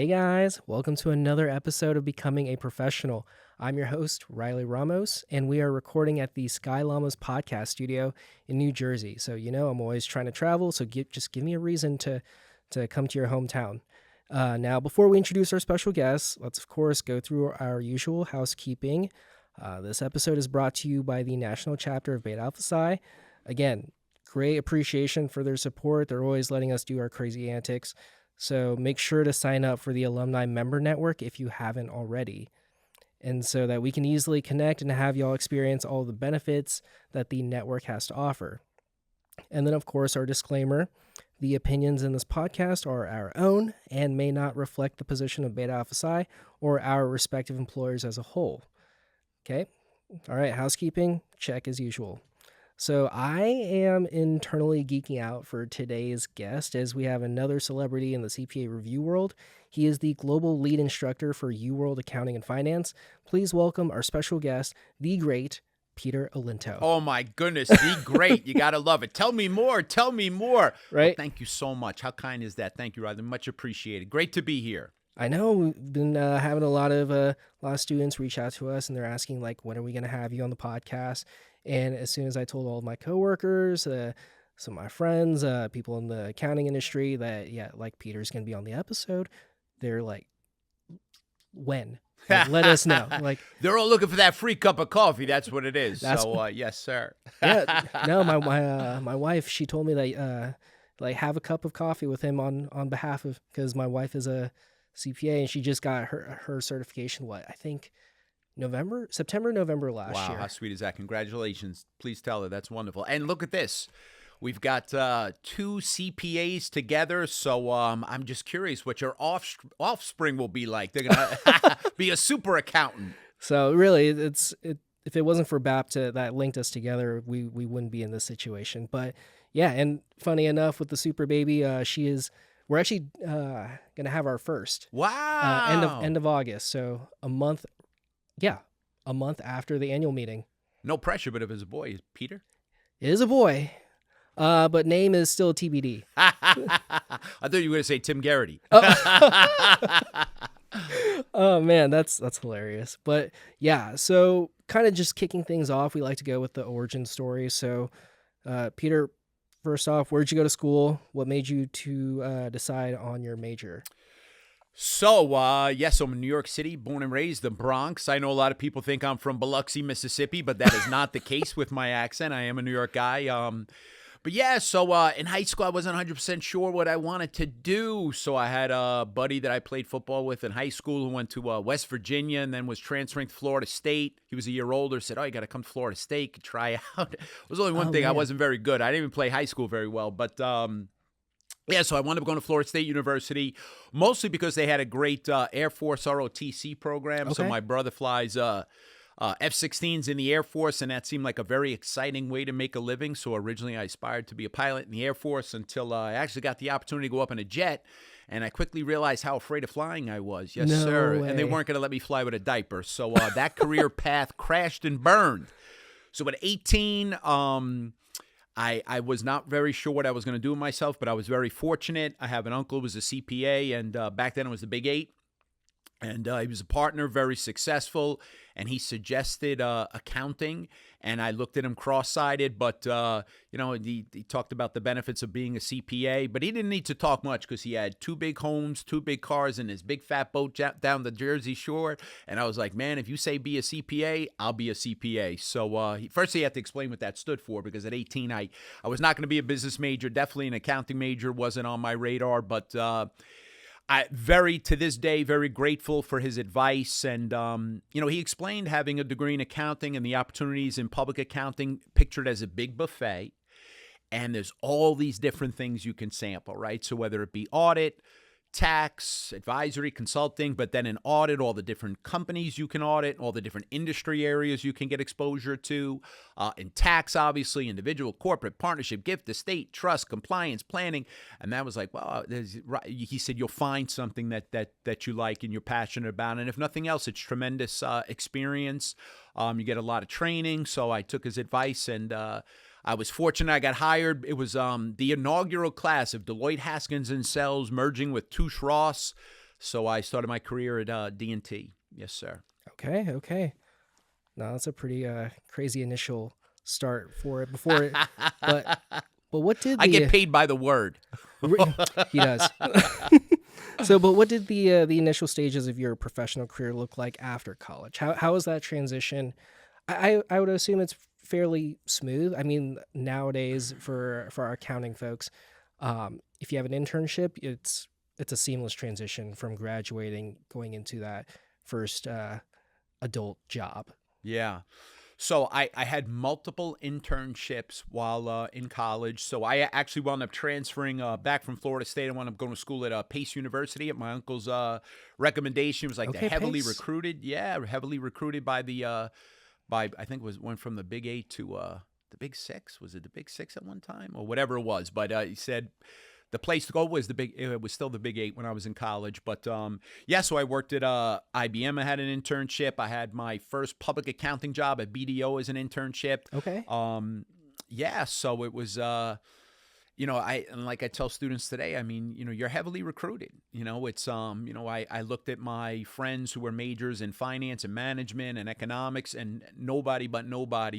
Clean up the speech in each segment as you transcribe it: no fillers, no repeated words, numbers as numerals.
Hey guys, welcome to another episode of Becoming a Professional. I'm your host, Riley Ramos, and we are recording at the Sky Llamas podcast studio in New Jersey. So, I'm always trying to travel, so just give me a reason to come to your hometown. Now, before we introduce our special guests, let's of course go through our usual housekeeping. This episode is brought to you by the National Chapter of Beta Alpha Psi. Again, great appreciation for their support. They're always letting us do our crazy antics. So make sure to sign up for the Alumni Member Network if you haven't already. And so that we can easily connect and have y'all experience all the benefits that the network has to offer. And then, of course, our disclaimer, the opinions in this podcast are our own and may not reflect the position of Beta Alpha Psi or our respective employers as a whole. Okay? All right, housekeeping, check as usual. So I am internally geeking out for today's guest as we have another celebrity in the CPA review world. He is the global lead instructor for UWorld Accounting and Finance. Please welcome our special guest, the great Peter Olinto. Oh my goodness, the great. You got to love it. Tell me more. Tell me more. Right? Well, thank you so much. How kind is that? Thank you, Ryder. Much appreciated. Great to be here. I know we've been having a lot of students reach out to us and they're asking like, when are we going to have you on the podcast? And as soon as I told all of my coworkers, some of my friends, people in the accounting industry that, like Peter's going to be on the episode, they're like, when? Like, let us know. Like they're all looking for that free cup of coffee. That's what it is. So, yes, sir. Yeah. No, my wife, she told me that have a cup of coffee with him on behalf of, because my wife is a CPA and she just got her certification. I think September, November last year. Wow, how sweet is that? Congratulations. Please tell her. That's wonderful. And look at this. We've got two CPAs together, so I'm just curious what your offspring will be like. They're going to be a super accountant. So really, if it wasn't for BAPTA that linked us together, we wouldn't be in this situation. But yeah, and funny enough, with the super baby, we're actually going to have our first. Wow. End of August, so a month after the annual meeting. No pressure, but if it's a boy, is Peter? It is a boy, but name is still TBD. I thought you were going to say Tim Garrity. Oh man, that's hilarious. But yeah, so kind of just kicking things off, we like to go with the origin story. So, Peter, first off, where'd you go to school? What made you to decide on your major? So, yes, I'm in New York City, born and raised, the Bronx. I know a lot of people think I'm from Biloxi, Mississippi, but that is not the case with my accent. I am a New York guy. But yeah, so in high school, I wasn't 100% sure what I wanted to do. So I had a buddy that I played football with in high school who went to West Virginia and then was transferring to Florida State. He was a year older, said, you got to come to Florida State, try out. It was only one thing. Man. I wasn't very good. I didn't even play high school very well, but yeah, so I wound up going to Florida State University, mostly because they had a great Air Force ROTC program. Okay. So my brother flies F-16s in the Air Force, and that seemed like a very exciting way to make a living. So originally I aspired to be a pilot in the Air Force until I actually got the opportunity to go up in a jet, and I quickly realized how afraid of flying I was. Yes, no sir. Way. And they weren't going to let me fly with a diaper. So that career path crashed and burned. So at 18, I was not very sure what I was going to do with myself, but I was very fortunate. I have an uncle who was a CPA, and back then it was the Big Eight. And he was a partner, very successful, and he suggested accounting, and I looked at him cross-eyed, but, he talked about the benefits of being a CPA, but he didn't need to talk much because he had 2 big homes, 2 big cars, and his big fat boat down the Jersey Shore, and I was like, man, if you say be a CPA, I'll be a CPA. So first he had to explain what that stood for, because at 18, I was not going to be a business major, definitely an accounting major wasn't on my radar, but to this day, very grateful for his advice. And, he explained having a degree in accounting and the opportunities in public accounting pictured as a big buffet. And there's all these different things you can sample, right? So whether it be audit, tax, advisory, consulting, but then in audit, all the different companies you can audit, all the different industry areas you can get exposure to. In tax, obviously, individual, corporate, partnership, gift, estate, trust, compliance, planning. And that was like, well, he said, you'll find something that you like and you're passionate about. And if nothing else, it's tremendous experience. You get a lot of training. So I took his advice and I was fortunate I got hired. It was the inaugural class of Deloitte Haskins and Sells merging with Touche Ross. So I started my career at D&T. Yes, sir. Okay. No, that's a pretty crazy initial start for it. But what did I get the paid by the word. he does? So, but what did the initial stages of your professional career look like after college? How was that transition? I would assume it's fairly smooth. I mean, nowadays for our accounting folks, if you have an internship, it's a seamless transition from graduating going into that first adult job. Yeah. So I had multiple internships while in college. So I actually wound up transferring back from Florida State. I wound up going to school at Pace University at my uncle's recommendation. It was like the Okay, heavily Pace. recruited, heavily recruited by by I think it went from the Big Eight to the Big Six. Was it the Big Six at one time or whatever it was? But he said the place to go was it was still the Big Eight when I was in college. But so I worked at IBM. I had an internship. I had my first public accounting job at BDO as an internship. Okay. So it was, and like I tell students today, I mean, you're heavily recruited. I looked at my friends who were majors in finance and management and economics, and nobody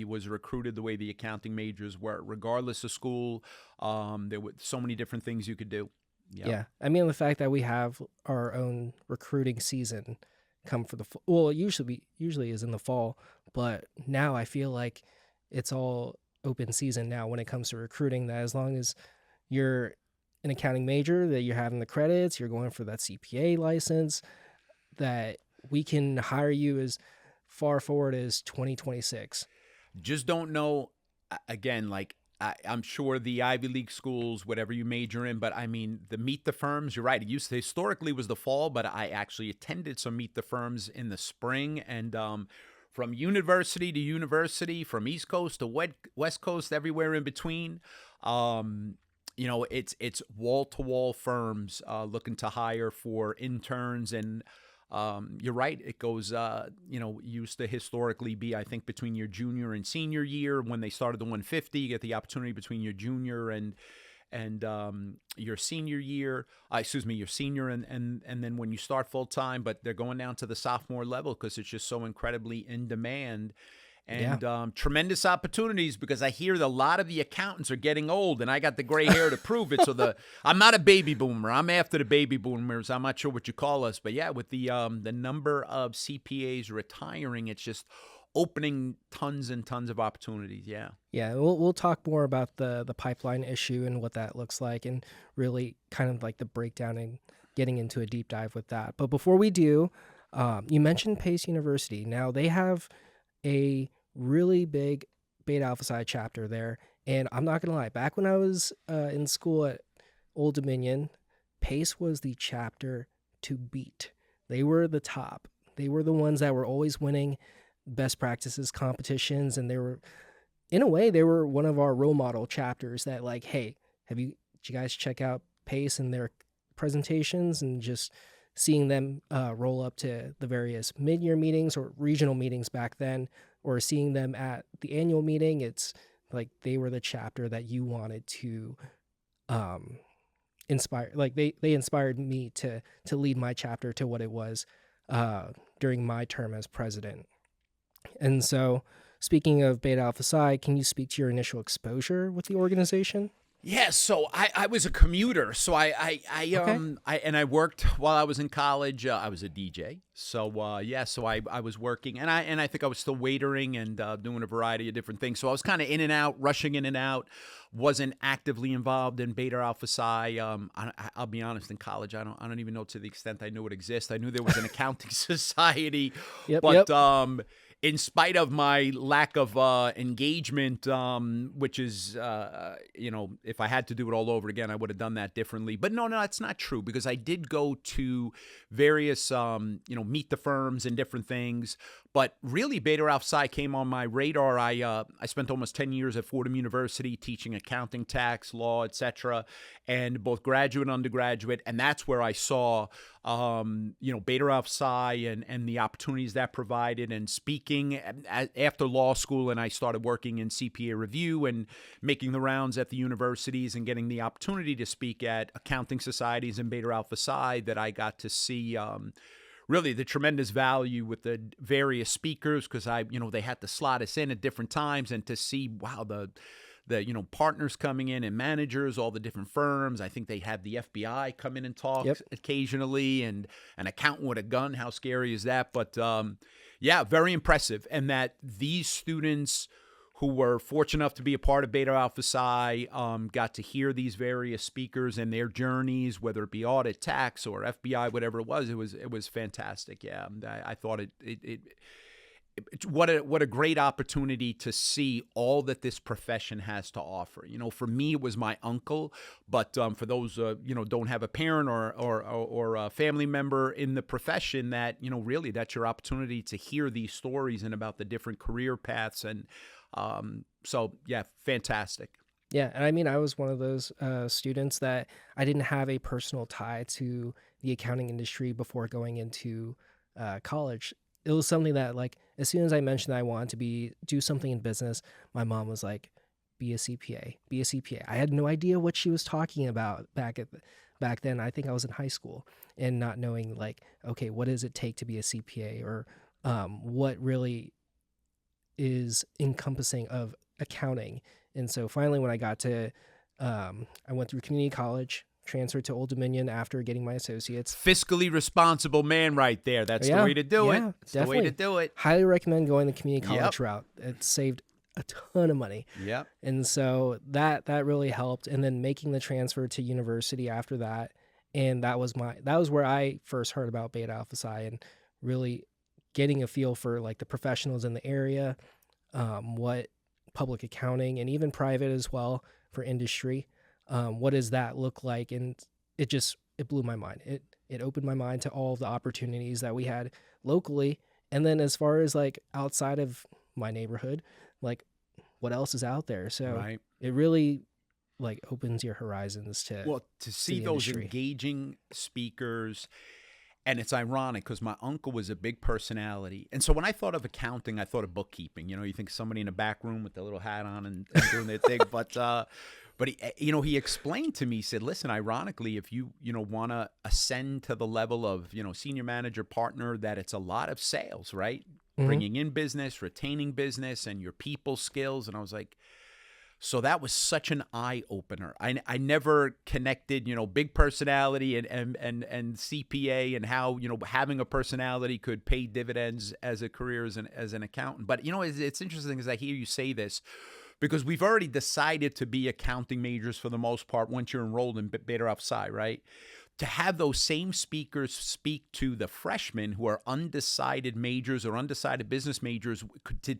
was recruited the way the accounting majors were, regardless of school. There were so many different things you could do. Yeah. I mean, the fact that we have our own recruiting season come for the well, it usually is in the fall, but now I feel like it's all open season now when it comes to recruiting. That as long as you're an accounting major, that you're having the credits, you're going for that CPA license, that we can hire you as far forward as 2026. Just don't know. Again, like I'm sure the Ivy League schools, whatever you major in, but I mean, the Meet the Firms, you're right. It used to historically was the fall, but I actually attended some Meet the Firms in the spring. And from university to university, from East Coast to West Coast, everywhere in between, it's wall-to-wall firms looking to hire for interns. And you're right. It goes, used to historically be, I think, between your junior and senior year. When they started the 150, you get the opportunity between your junior and your senior year. Your senior and then when you start full time. But they're going down to the sophomore level because it's just so incredibly in demand. And tremendous opportunities, because I hear that a lot of the accountants are getting old, and I got the gray hair to prove it. So I'm not a baby boomer. I'm after the baby boomers. I'm not sure what you call us, but yeah, with the number of CPAs retiring, it's just opening tons and tons of opportunities. Yeah. Yeah, we'll talk more about the pipeline issue and what that looks like, and really kind of like the breakdown and getting into a deep dive with that. But before we do, you mentioned Pace University. Now they have a really big Beta Alpha Psi chapter there. And I'm not going to lie, back when I was in school at Old Dominion, Pace was the chapter to beat. They were the top. They were the ones that were always winning best practices competitions. And in a way, they were one of our role model chapters that, like, hey, did you guys check out Pace and their presentations? And just seeing them roll up to the various mid-year meetings or regional meetings back then, or seeing them at the annual meeting, it's like they were the chapter that you wanted to inspire. Like they inspired me to lead my chapter to what it was during my term as president. And so, speaking of Beta Alpha Psi, can you speak to your initial exposure with the organization? Yeah, so I was a commuter. So I worked while I was in college. I was a DJ. So so I was working, and I think I was still waitering and doing a variety of different things. So I was kind of in and out, rushing in and out. Wasn't actively involved in Beta Alpha Psi. I'll be honest, in college, I don't even know to the extent I knew it exists. I knew there was an accounting society, but in spite of my lack of engagement, which is, if I had to do it all over again, I would have done that differently. But no, that's not true, because I did go to various, Meet the Firms and different things. But really, Beta Alpha Psi came on my radar. I spent almost 10 years at Fordham University teaching accounting, tax, law, etc., and both graduate and undergraduate. And that's where I saw, Beta Alpha Psi and the opportunities that provided, and speaking speaking after law school, and I started working in CPA review and making the rounds at the universities and getting the opportunity to speak at accounting societies and Beta Alpha Psi, that I got to see really the tremendous value with the various speakers, because they had to slot us in at different times, and to see, wow, the partners coming in and managers, all the different firms. I think they had the FBI come in and talk occasionally, and an accountant with a gun. How scary is that? But yeah, very impressive. And that these students who were fortunate enough to be a part of Beta Alpha Psi got to hear these various speakers and their journeys, whether it be audit, tax, or FBI, whatever it was. It was fantastic. Yeah, I thought what a great opportunity to see all that this profession has to offer. For me, it was my uncle, but for those don't have a parent or a family member in the profession, that really that's your opportunity to hear these stories and about the different career paths. And so yeah, fantastic. Yeah, and I mean, I was one of those students that I didn't have a personal tie to the accounting industry before going into college. It was something that, like, as soon as I mentioned that I wanted to do something in business, my mom was like, be a CPA, be a CPA. I had no idea what she was talking about back then. I think I was in high school, and not knowing, like, okay, what does it take to be a CPA, or what really is encompassing of accounting. And so finally, when I got to, I went through community college, transferred to Old Dominion after getting my associates. Fiscally responsible man right there. That's the way to do it. That's definitely. The way to do it. Highly recommend going the community college route. It saved a ton of money. Yep. And so that really helped. And then making the transfer to university after that. And that was where I first heard about Beta Alpha Psi, and really getting a feel for, like, the professionals in the area, what public accounting and even private as well for industry. What does that look like? And it blew my mind. It opened my mind to all the opportunities that we had locally. And then as far as, like, outside of my neighborhood, like, what else is out there? So it really, like, opens your horizons to see those engaging speakers. And it's ironic because my uncle was a big personality. And so when I thought of accounting, I thought of bookkeeping. You think somebody in a back room with their little hat on and doing their thing. But he explained to me, he said, listen, ironically, if you want to ascend to the level of, senior manager, partner, that it's a lot of sales, right? Mm-hmm. Bringing in business, retaining business, and your people skills. And I was like, so that was such an eye opener. I never connected, big personality and CPA, and how, having a personality could pay dividends as a career as an accountant. But, it's interesting as I hear you say this, because we've already decided to be accounting majors for the most part once you're enrolled in Beta Alpha Psi, right? To have those same speakers speak to the freshmen who are undecided majors or undecided business majors, to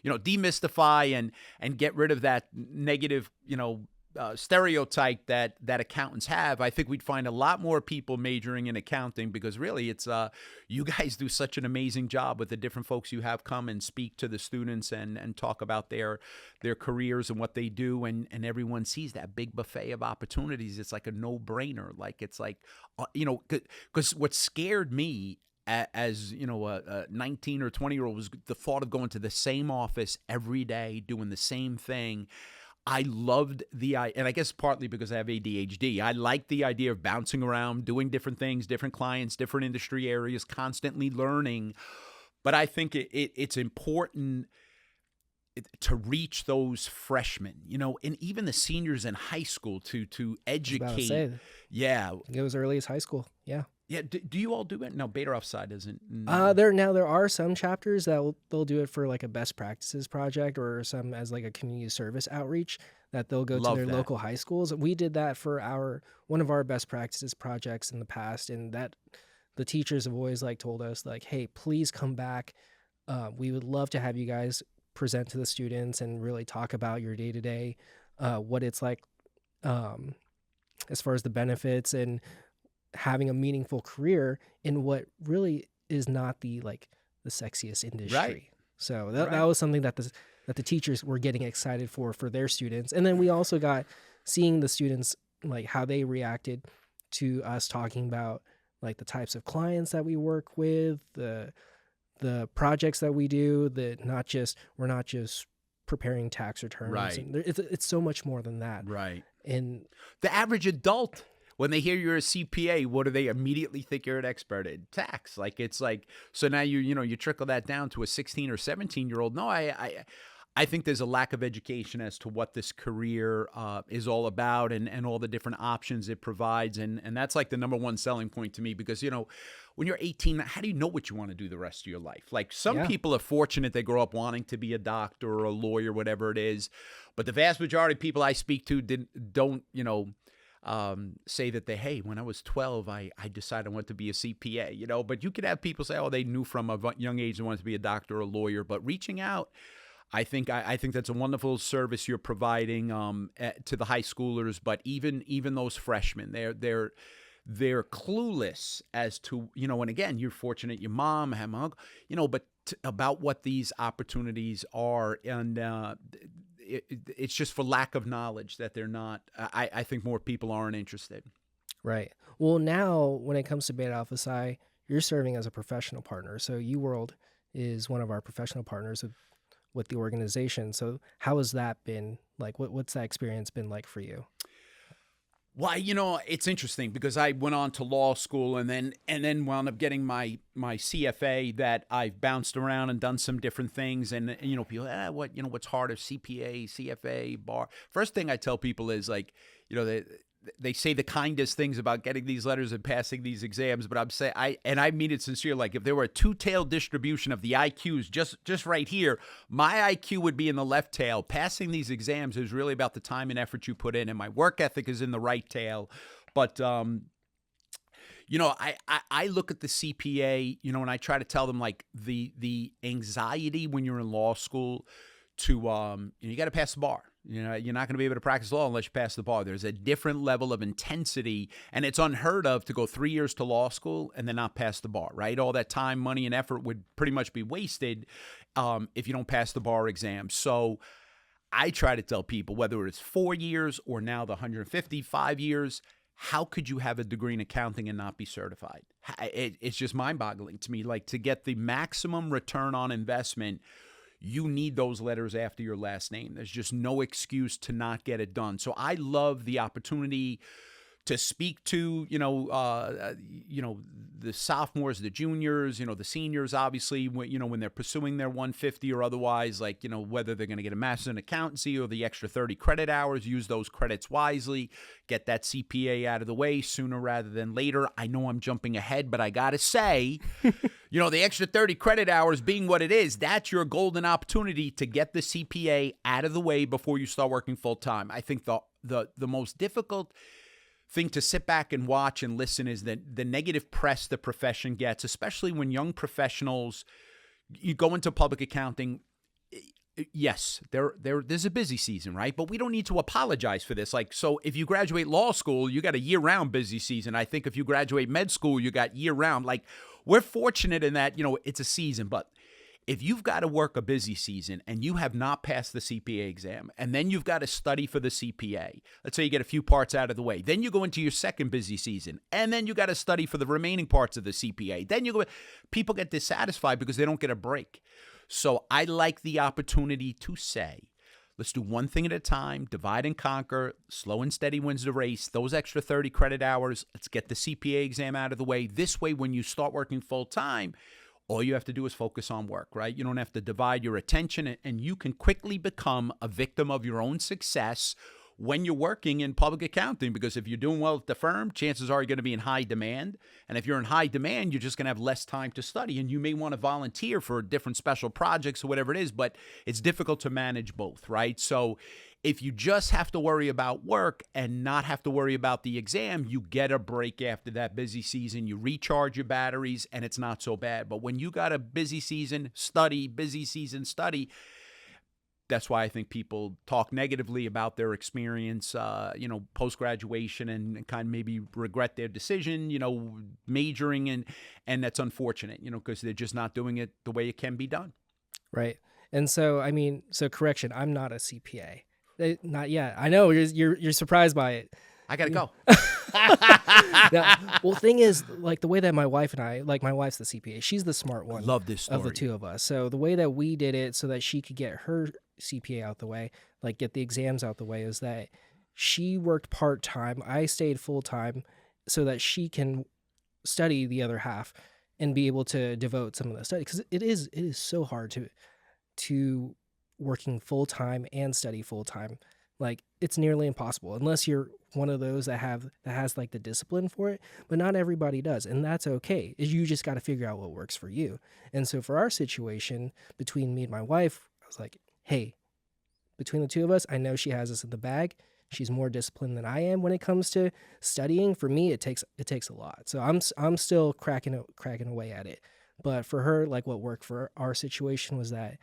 demystify and get rid of that negative, stereotype that accountants have. I think we'd find a lot more people majoring in accounting, because really it's you guys do such an amazing job with the different folks you have come and speak to the students and talk about their careers and what they do, and everyone sees that big buffet of opportunities. It's like a no-brainer. Like, it's like, because what scared me as a 19 or 20-year-old was the thought of going to the same office every day doing the same thing. I loved and I guess partly because I have ADHD, I like the idea of bouncing around, doing different things, different clients, different industry areas, constantly learning. But I think it's important to reach those freshmen, and even the seniors in high school to educate. Yeah. It goes early as high school. Yeah. Yeah. Do you all do it? No, Beta Alpha Psi doesn't. There are some chapters that they'll do it for, like, a best practices project, or some as, like, a community service outreach, that they'll go to their local high schools. We did that for one of our best practices projects in the past, and that the teachers have always, like, told us, like, hey, please come back. We would love to have you guys present to the students and really talk about your day-to-day, what it's like, as far as the benefits and having a meaningful career in what really is not the sexiest industry. Right. So that was something that the teachers were getting excited for their students. And then we also got seeing the students, like, how they reacted to us talking about, like, the types of clients that we work with, the the projects that we do, that we're not just preparing tax returns. Right. And it's so much more than that. Right. And The average adult, when they hear you're a CPA, what do they immediately think you're an expert in? Tax. Like, it's like, so now you trickle that down to a 16 or 17-year-old. No, I think there's a lack of education as to what this career is all about, and all the different options it provides. And that's like the number one selling point to me, because, when you're 18, how do you know what you want to do the rest of your life? Like, some people are fortunate they grow up wanting to be a doctor or a lawyer, whatever it is. But the vast majority of people I speak to don't say that hey, when I was 12, I decided I wanted to be a CPA, but you could have people say, oh, they knew from a young age they wanted to be a doctor or a lawyer. But reaching out, I think that's a wonderful service you're providing to the high schoolers. But even those freshmen, they're clueless as to, and again, you're fortunate your mom had my uncle, but about what these opportunities are. And it's just for lack of knowledge that they're not. I think more people aren't interested. Right. Well, now when it comes to Beta Alpha Psi, you're serving as a professional partner. So UWorld is one of our professional partners with the organization. So how has that been like? What's that experience been like for you? Well, it's interesting because I went on to law school and then wound up getting my CFA, that I've bounced around and done some different things. And, people, what's harder, CPA, CFA, bar? First thing I tell people is, like, they say the kindest things about getting these letters and passing these exams, but I'm saying, I mean it sincerely. Like, if there were a two-tailed distribution of the IQs just right here, my IQ would be in the left tail. Passing these exams is really about the time and effort you put in, and my work ethic is in the right tail. But I look at the CPA, and I try to tell them, like, the anxiety when you're in law school to you got to pass the bar. You're not going to be able to practice law unless you pass the bar. There's a different level of intensity, and it's unheard of to go 3 years to law school and then not pass the bar, right? All that time, money, and effort would pretty much be wasted if you don't pass the bar exam. So I try to tell people, whether it's 4 years or now the 155 years, how could you have a degree in accounting and not be certified? It's just mind-boggling to me. Like, to get the maximum return on investment, you need those letters after your last name. There's just no excuse to not get it done. So I love the opportunity to speak to, the sophomores, the juniors, the seniors, obviously, when they're pursuing their 150 or otherwise, like, whether they're going to get a master's in accountancy or the extra 30 credit hours, use those credits wisely, get that CPA out of the way sooner rather than later. I know I'm jumping ahead, but I got to say, the extra 30 credit hours being what it is, that's your golden opportunity to get the CPA out of the way before you start working full time. I think the most difficult thing to sit back and watch and listen is that the negative press the profession gets, especially when young professionals, you go into public accounting. Yes, there's a busy season, right? But we don't need to apologize for this. Like, so if you graduate law school, you got a year-round busy season. I think if you graduate med school, you got year-round. Like, we're fortunate in that, it's a season. But if you've got to work a busy season and you have not passed the CPA exam, and then you've got to study for the CPA, let's say you get a few parts out of the way, then you go into your second busy season, and then you got to study for the remaining parts of the CPA. Then people get dissatisfied because they don't get a break. So I like the opportunity to say, let's do one thing at a time, divide and conquer, slow and steady wins the race. Those extra 30 credit hours, let's get the CPA exam out of the way. This way, when you start working full time, all you have to do is focus on work, right? You don't have to divide your attention, and you can quickly become a victim of your own success when you're working in public accounting, because if you're doing well at the firm, chances are you're going to be in high demand. And if you're in high demand, you're just going to have less time to study, and you may want to volunteer for different special projects or whatever it is, but it's difficult to manage both, right? So if you just have to worry about work and not have to worry about the exam, you get a break after that busy season. You recharge your batteries, and it's not so bad. But when you got a busy season, busy season, study, that's why I think people talk negatively about their experience, post-graduation, and kind of maybe regret their decision, majoring, and that's unfortunate, because they're just not doing it the way it can be done. Right. And so, correction, I'm not a CPA. Not yet. I know you're surprised by it. I got to go. Now, well, thing is, like the way that my wife and I, like my wife's the CPA, she's the smart one Love this story. of the two of us. So the way that we did it so that she could get her CPA out the way, like get the exams out the way, is that she worked part-time. I stayed full-time so that she can study the other half and be able to devote some of the study. Because it is so hard to working full-time and study full-time. Like it's nearly impossible unless you're one of those that has like the discipline for it, but not everybody does, and that's okay. You just got to figure out what works for you. And so for our situation between me and my wife, I was like, hey, between the two of us, I know she has us in the bag. She's more disciplined than I am when it comes to studying. For me, it takes a lot. So I'm still cracking away at it. But for her, like what worked for our situation was that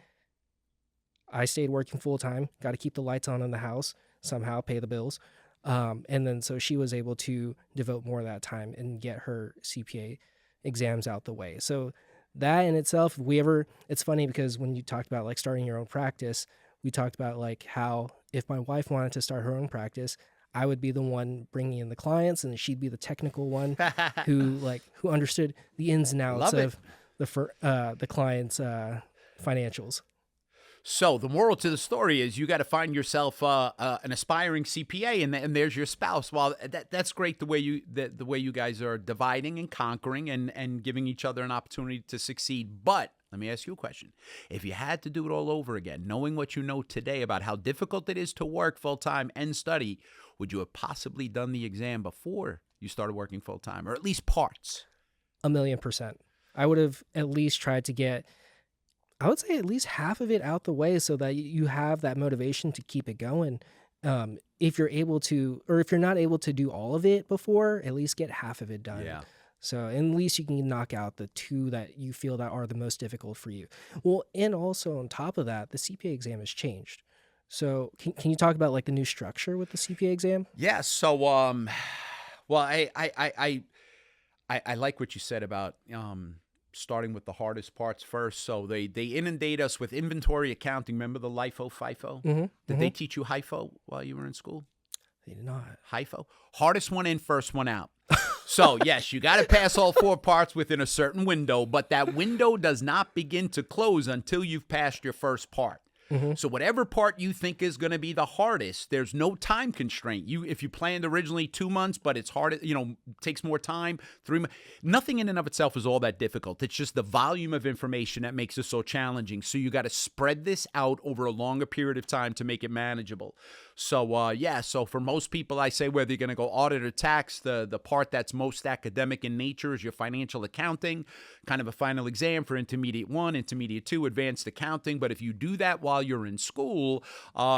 I stayed working full time, got to keep the lights on in the house, somehow pay the bills. And then so she was able to devote more of that time and get her CPA exams out the way. So that in itself, it's funny because when you talked about like starting your own practice, we talked about like how if my wife wanted to start her own practice, I would be the one bringing in the clients and she'd be the technical one who understood the ins and outs of the client's financials. So the moral to the story is you got to find yourself an aspiring CPA, and there's your spouse. Well, that's great the way you guys are dividing and conquering and giving each other an opportunity to succeed. But let me ask you a question: if you had to do it all over again, knowing what you know today about how difficult it is to work full time and study, would you have possibly done the exam before you started working full time, or at least parts? 1,000,000%. I would have at least tried to get, I would say at least half of it out the way so that you have that motivation to keep it going. If you're able to, or if you're not able to do all of it before, at least get half of it done. Yeah. So at least you can knock out the two that you feel that are the most difficult for you. Well, and also on top of that, the CPA exam has changed. So can you talk about like the new structure with the CPA exam? Yeah. So, well, I like what you said about, starting with the hardest parts first. So they inundate us with inventory accounting. Remember the LIFO, FIFO? Mm-hmm. Did they teach you HIFO while you were in school? They did not. HIFO? Hardest one in, first one out. So, yes, you got to pass all four parts within a certain window, but that window does not begin to close until you've passed your first part. Mm-hmm. So whatever part you think is going to be the hardest, there's no time constraint. If you planned originally 2 months, but it's hard, takes more time, 3 months. Nothing in and of itself is all that difficult. It's just the volume of information that makes it so challenging. So you got to spread this out over a longer period of time to make it manageable. So, so for most people, I say whether you're going to go audit or tax, the part that's most academic in nature is your financial accounting, kind of a final exam for intermediate 1, intermediate 2, advanced accounting. But if you do that while you're in school,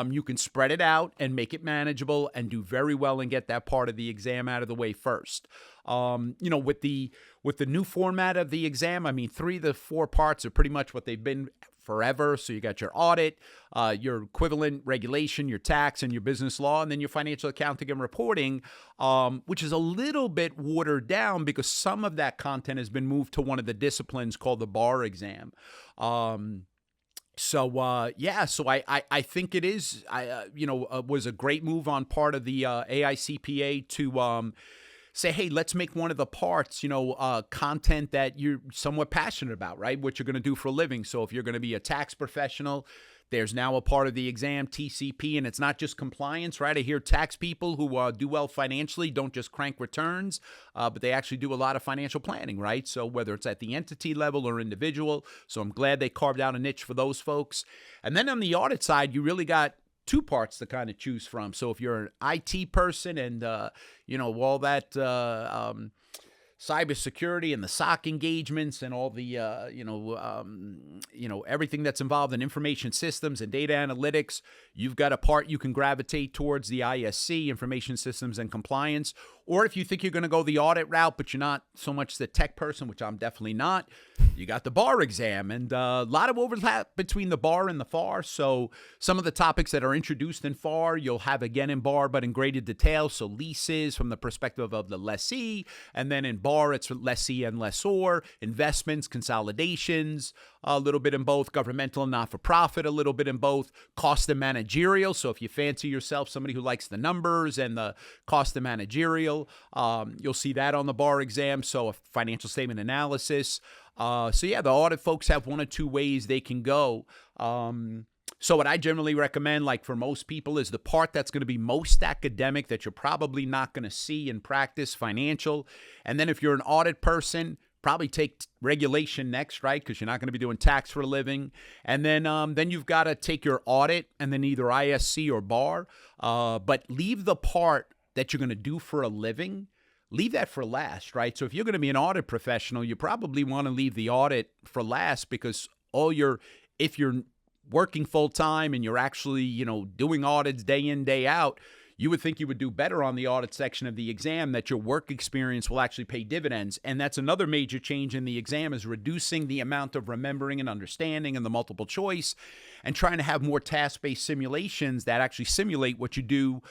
you can spread it out and make it manageable and do very well and get that part of the exam out of the way first. With the new format of the exam, 3 of the 4 parts are pretty much what they've been forever. So you got your audit, your equivalent regulation, your tax, and your business law, and then your financial accounting and reporting, which is a little bit watered down because some of that content has been moved to one of the disciplines called the bar exam. So I think it is, was a great move on part of the AICPA to say, hey, let's make one of the parts, content that you're somewhat passionate about, right? What you're going to do for a living. So if you're going to be a tax professional, there's now a part of the exam, TCP, and it's not just compliance, right? I hear tax people who do well financially don't just crank returns, but they actually do a lot of financial planning, right? So whether it's at the entity level or individual. So I'm glad they carved out a niche for those folks. And then on the audit side, you really got 2 parts to kind of choose from. So if you're an IT person and, all that cybersecurity and the SOC engagements and all the, everything that's involved in information systems and data analytics, you've got a part you can gravitate towards the ISC, information systems and compliance. Or if you think you're going to go the audit route, but you're not so much the tech person, which I'm definitely not, you got the bar exam, and a lot of overlap between the bar and the FAR. So some of the topics that are introduced in FAR, you'll have again in bar, but in greater detail. So leases from the perspective of the lessee, and then in bar, it's lessee and lessor, investments, consolidations, a little bit in both, governmental and not-for-profit, a little bit in both, cost and managerial. So if you fancy yourself somebody who likes the numbers and the cost and managerial, you'll see that on the bar exam. So a financial statement analysis. The audit folks have one or two ways they can go. So what I generally recommend, like for most people, is the part that's going to be most academic that you're probably not going to see in practice, financial. And then if you're an audit person, probably take regulation next, right? Because you're not going to be doing tax for a living. And then you've got to take your audit and then either ISC or bar. But leave the part that you're going to do for a living, leave that for last, right? So if you're going to be an audit professional, you probably want to leave the audit for last because if you're working full time and you're actually, doing audits day in, day out, you would think you would do better on the audit section of the exam, that your work experience will actually pay dividends. And that's another major change in the exam, is reducing the amount of remembering and understanding and the multiple choice, and trying to have more task-based simulations that actually simulate what you do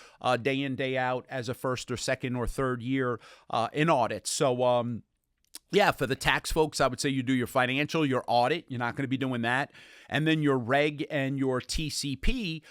day in, day out as a first or second or third year in audit. So, for the tax folks, I would say you do your financial, your audit. You're not going to be doing that. And then your reg and your TCP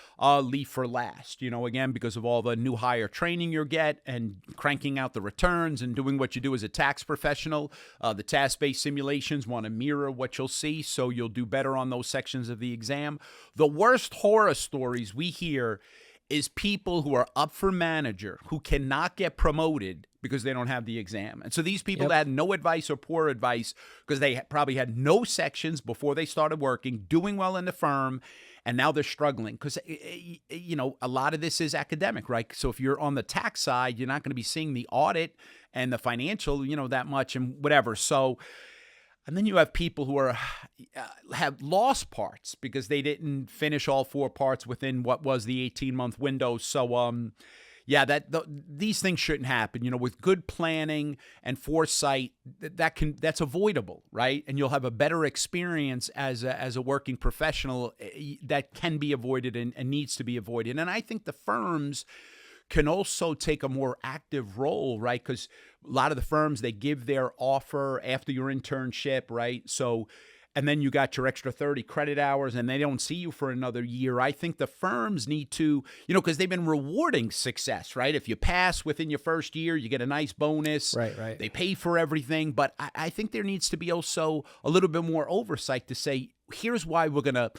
leave for last, again, because of all the new hire training you get and cranking out the returns and doing what you do as a tax professional. The task-based simulations want to mirror what you'll see, so you'll do better on those sections of the exam. The worst horror stories we hear is people who are up for manager who cannot get promoted because they don't have the exam. And so these people that had no advice or poor advice because they probably had no sections before they started working, doing well in the firm, and now they're struggling because, a lot of this is academic, right? So if you're on the tax side, you're not going to be seeing the audit and the financial, that much and whatever. So, and then you have people who have lost parts because they didn't finish all 4 parts within what was the 18-month window. So, these things shouldn't happen. With good planning and foresight, that's avoidable, right? And you'll have a better experience as a working professional that can be avoided and needs to be avoided. And I think the firms can also take a more active role, right? Because a lot of the firms, they give their offer after your internship, right? So, and then you got your extra 30 credit hours and they don't see you for another year. I think the firms need to, because they've been rewarding success, right? If you pass within your first year, you get a nice bonus. Right. They pay for everything. But I think there needs to be also a little bit more oversight to say, here's why we're going to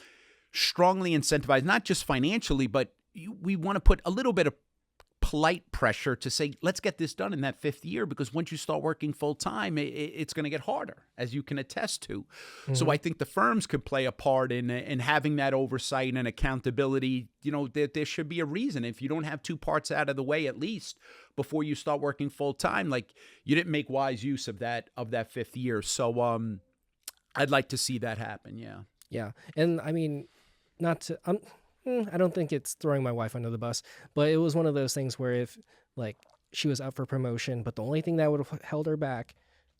strongly incentivize, not just financially, but we want to put a little bit of polite pressure to say, let's get this done in that 5th year, because once you start working full time, it's going to get harder, as you can attest to. Mm-hmm. So I think the firms could play a part in having that oversight and accountability. There should be a reason. If you don't have 2 parts out of the way, at least before you start working full time, like you didn't make wise use of that 5th year. So I'd like to see that happen. Yeah. And I mean, I don't think it's throwing my wife under the bus, but it was one of those things where if she was up for promotion, but the only thing that would have held her back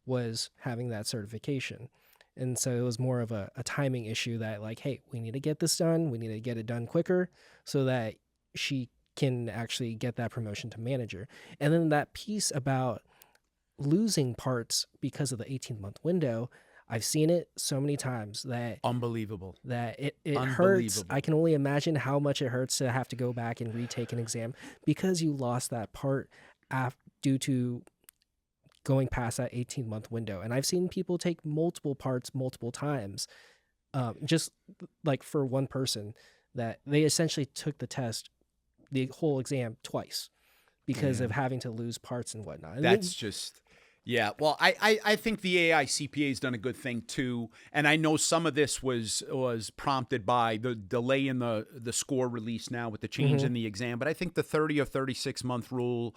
was having that certification. And so it was more of a timing issue that hey, we need to get this done. We need to get it done quicker so that she can actually get that promotion to manager. And then that piece about losing parts because of the 18-month window, I've seen it so many times that unbelievable, that it hurts. I can only imagine how much it hurts to have to go back and retake an exam because you lost that part due to going past that 18-month window. And I've seen people take multiple parts multiple times, just for one person, that they essentially took the test, the whole exam twice because of having to lose parts and whatnot. And that's just... Yeah, well, I think the AICPA has done a good thing too, and I know some of this was prompted by the delay in the score release now with the change in the exam, but I think the 30 or 36-month rule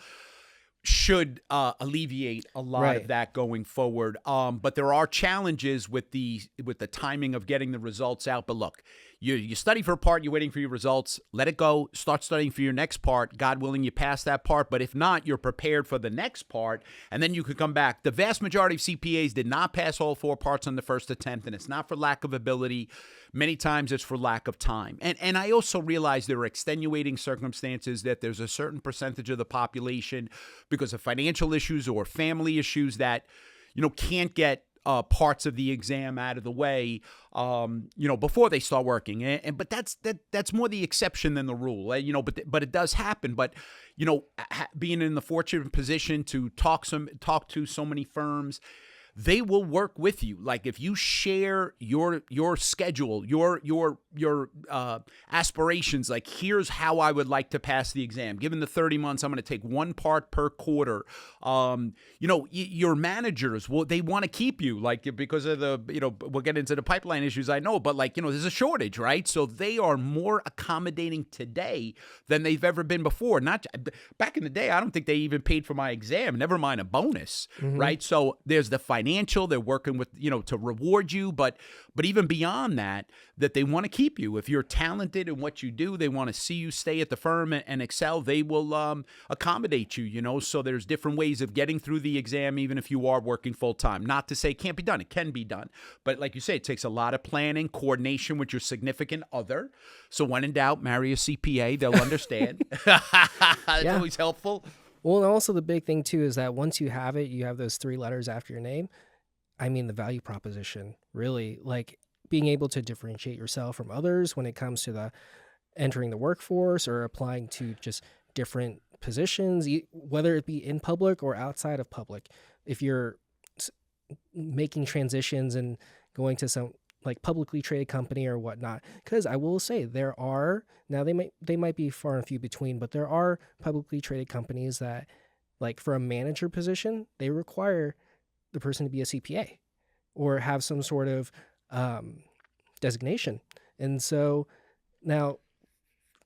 should alleviate a lot of that going forward. But there are challenges with the timing of getting the results out. But look, you study for a part, you're waiting for your results, let it go, start studying for your next part. God willing, you pass that part. But if not, you're prepared for the next part, and then you could come back. The vast majority of CPAs did not pass all 4 parts on the first attempt, and it's not for lack of ability. Many times it's for lack of time. And I also realize there are extenuating circumstances, that there's a certain percentage of the population, because of financial issues or family issues, that, can't get parts of the exam out of the way, before they start working. But that's more the exception than the rule, but it does happen. But, being in the fortunate position to talk to so many firms, they will work with you. Like, if you share your schedule, your aspirations, like, here's how I would like to pass the exam. Given the 30 months, I'm going to take one part per quarter. Your managers, they want to keep you, like, because of the, we'll get into the pipeline issues, I know, but, like, there's a shortage, right? So they are more accommodating today than they've ever been before. Not back in the day, I don't think they even paid for my exam, never mind a bonus, right? So there's the financial, they're working with, to reward you, but even beyond that they want to keep you. If you're talented in what you do, they want to see you stay at the firm and excel. They will accommodate you, so there's different ways of getting through the exam, even if you are working full time. Not to say it can't be done. It can be done. But like you say, it takes a lot of planning, coordination with your significant other. So when in doubt, marry a CPA. They'll understand. It's always helpful. Well, and also the big thing too is that once you have it, you have those 3 letters after your name. I mean, the value proposition, really, like, being able to differentiate yourself from others when it comes to the entering the workforce or applying to just different positions, whether it be in public or outside of public. If you're making transitions and going to some like publicly traded company or whatnot, because I will say there are, now they might be far and few between, but there are publicly traded companies that, like, for a manager position, they require the person to be a CPA or have some sort of designation. And so now,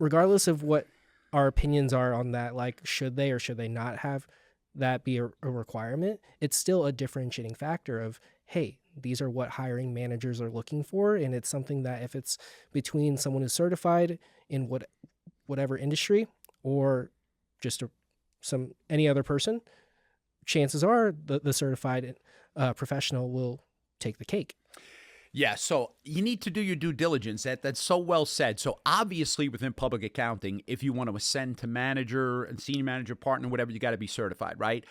regardless of what our opinions are on that, like, should they or should they not have that be a requirement, it's still a differentiating factor of, hey, these are what hiring managers are looking for. And it's something that if it's between someone who's certified in whatever industry or just any other person, chances are the certified professional will take the cake. Yeah, so you need to do your due diligence. That's so well said. So obviously within public accounting, if you want to ascend to manager and senior manager, partner, whatever, you got to be certified, right?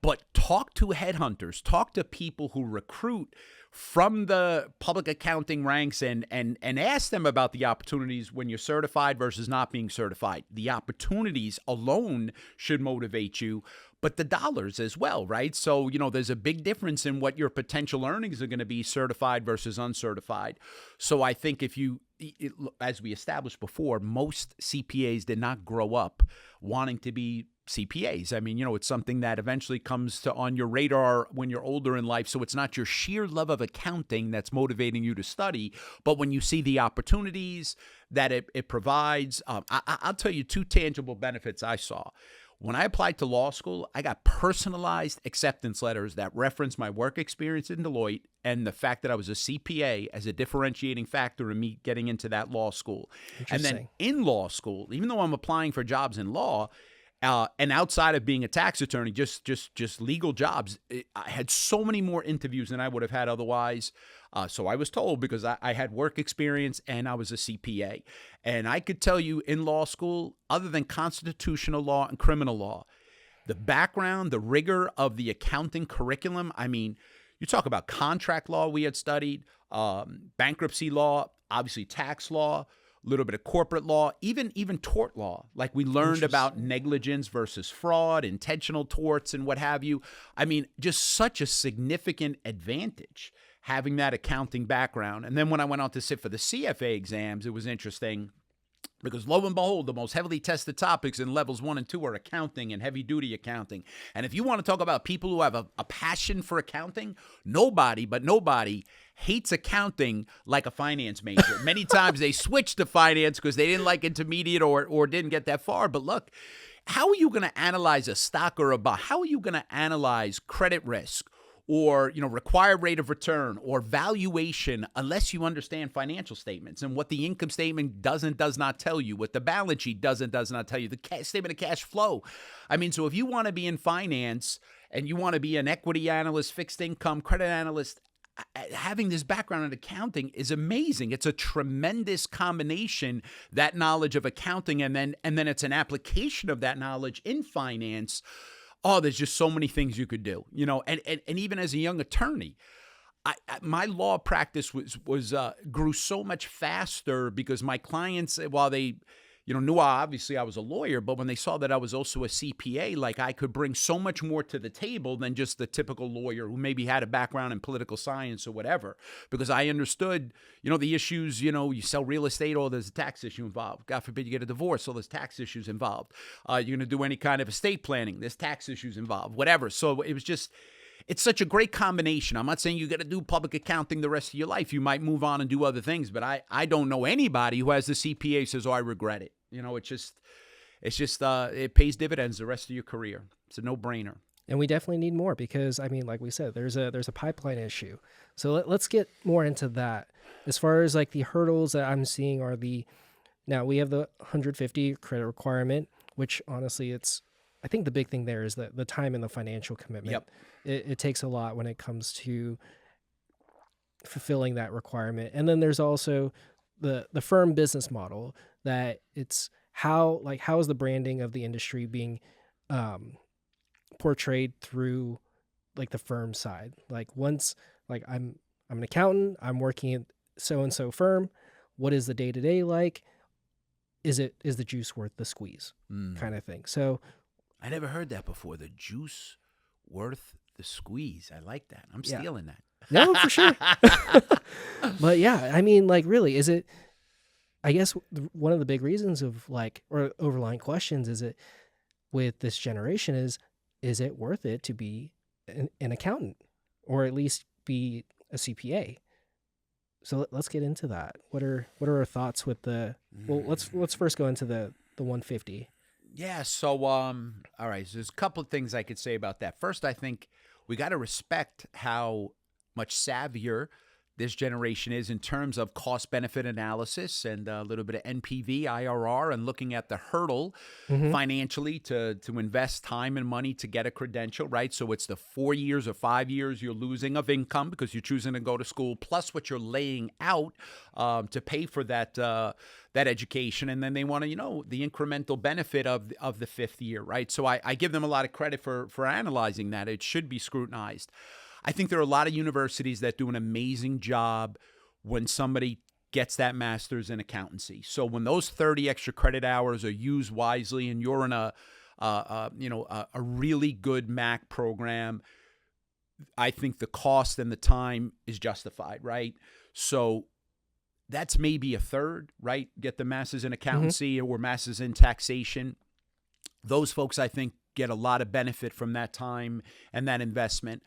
But talk to headhunters, talk to people who recruit from the public accounting ranks and ask them about the opportunities when you're certified versus not being certified. The opportunities alone should motivate you, but the dollars as well, right? So, there's a big difference in what your potential earnings are going to be certified versus uncertified. So I think as we established before, most CPAs did not grow up wanting to be CPAs. I mean, it's something that eventually comes on your radar when you're older in life. So it's not your sheer love of accounting that's motivating you to study, but when you see the opportunities that it provides, I'll tell you 2 tangible benefits I saw. When I applied to law school, I got personalized acceptance letters that referenced my work experience in Deloitte and the fact that I was a CPA as a differentiating factor in me getting into that law school. And then in law school, even though I'm applying for jobs in law, and outside of being a tax attorney, just legal jobs, I had so many more interviews than I would have had otherwise. So I was told, because I had work experience and I was a CPA. And I could tell you in law school, other than constitutional law and criminal law, the background, the rigor of the accounting curriculum, I mean, you talk about contract law we had studied, bankruptcy law, obviously tax law, a little bit of corporate law, even tort law. Like, we learned about negligence versus fraud, intentional torts, and what have you. I mean, just such a significant advantage having that accounting background. And then when I went on to sit for the CFA exams, it was interesting because, lo and behold, the most heavily tested topics in levels 1 and 2 are accounting and heavy-duty accounting. And if you want to talk about people who have a passion for accounting, nobody hates accounting like a finance major. Many times they switch to finance because they didn't like intermediate or didn't get that far. But look, how are you going to analyze a stock or a bond? How are you going to analyze credit risk or, required rate of return or valuation unless you understand financial statements and what the income statement does not tell you, what the balance sheet does not tell you, the statement of cash flow? I mean, so if you want to be in finance and you want to be an equity analyst, fixed income, credit analyst, having this background in accounting is amazing. It's a tremendous combination, that knowledge of accounting, and then it's an application of that knowledge in finance. Oh, there's just so many things you could do, and even as a young attorney, my law practice grew so much faster because my clients, while they knew obviously I was a lawyer, but when they saw that I was also a CPA, like I could bring so much more to the table than just the typical lawyer who maybe had a background in political science or whatever, because I understood, the issues, you sell real estate, there's a tax issue involved. God forbid you get a divorce, there's tax issues involved. You're going to do any kind of estate planning, there's tax issues involved, whatever. So it was just, it's such a great combination. I'm not saying you got to do public accounting the rest of your life. You might move on and do other things, but I don't know anybody who has the CPA says, I regret it. It pays dividends the rest of your career. It's a no-brainer. And we definitely need more because, like we said, there's a pipeline issue. So let's get more into that. As far as like the hurdles that I'm seeing are now we have the 150 credit requirement, which honestly I think the big thing there is the time and the financial commitment. Yep. It takes a lot when it comes to fulfilling that requirement. And then there's also the firm business model that it's how is the branding of the industry being portrayed through like the firm side. Like once like I'm an accountant, I'm working at so-and-so firm. What is the day-to-day like? Is the juice worth the squeeze kind of thing? So I never heard that before. The juice worth the squeeze. I like that. I'm stealing that. No, for sure. But yeah, really, is it, I guess one of the big reasons of or overlying questions is it with this generation is it worth it to be an accountant or at least be a CPA? So let's get into that. What are our thoughts with let's first go into the 150. Yeah, so all right, so there's a couple of things I could say about that. First, I think we got to respect how much savvier this generation is in terms of cost-benefit analysis and a little bit of NPV, IRR, and looking at the hurdle financially to invest time and money to get a credential, right? So it's the 4 years or 5 years you're losing of income because you're choosing to go to school, plus what you're laying out to pay for that education. And then they want to, the incremental benefit of the fifth year, right? So I give them a lot of credit for analyzing that. It should be scrutinized. I think there are a lot of universities that do an amazing job when somebody gets that master's in accountancy. So when those 30 extra credit hours are used wisely and you're in a really good MAC program, I think the cost and the time is justified, right? So that's maybe a third, right? Get the master's in accountancy or master's in taxation. Those folks, I think, get a lot of benefit from that time and that investment.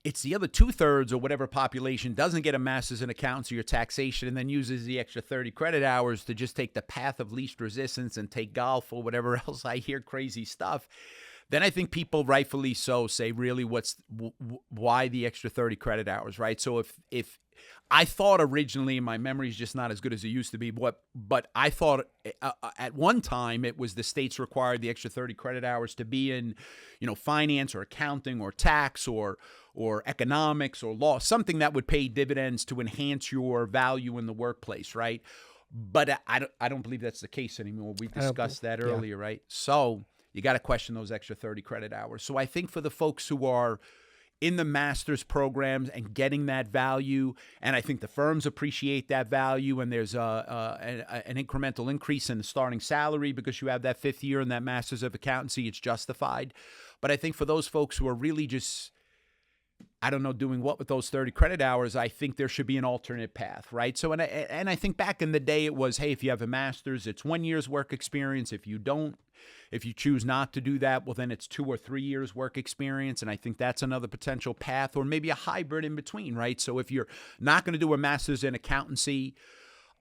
It's the other 2/3 or whatever population doesn't get a master's in accountancy or taxation and then uses the extra 30 credit hours to just take the path of least resistance and take golf or whatever else. I hear crazy stuff. Then I think people rightfully so say, really, why the extra 30 credit hours, right? So if I thought originally, my memory is just not as good as it used to be, but I thought at one time it was the states required the extra 30 credit hours to be in, finance or accounting or tax or economics or law, something that would pay dividends to enhance your value in the workplace, right? But I don't believe that's the case anymore. We discussed that earlier, right? So you got to question those extra 30 credit hours. So I think for the folks who are in the master's programs and getting that value, and I think the firms appreciate that value, and there's an incremental increase in the starting salary because you have that fifth year and that master's of accountancy, it's justified. But I think for those folks who are really just, doing what with those 30 credit hours, I think there should be an alternate path, right? So, and I think back in the day it was, hey, if you have a master's, it's 1 year's work experience. If you choose not to do that, well, then it's 2 or 3 years work experience. And I think that's another potential path, or maybe a hybrid in between, right? So if you're not going to do a master's in accountancy,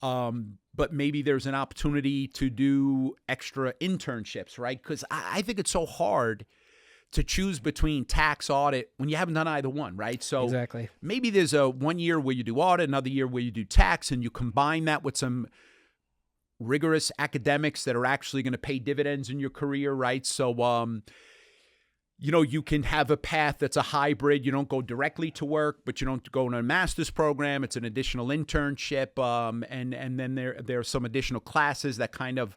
but maybe there's an opportunity to do extra internships, right? Because I think it's so hard to choose between tax, audit when you haven't done either one, right? So exactly. Maybe there's a 1 year where you do audit, another year where you do tax, and you combine that with some rigorous academics that are actually going to pay dividends in your career, right? So you can have a path that's a hybrid. You don't go directly to work, but you don't go in a master's program. It's an additional internship, and then there are some additional classes that kind of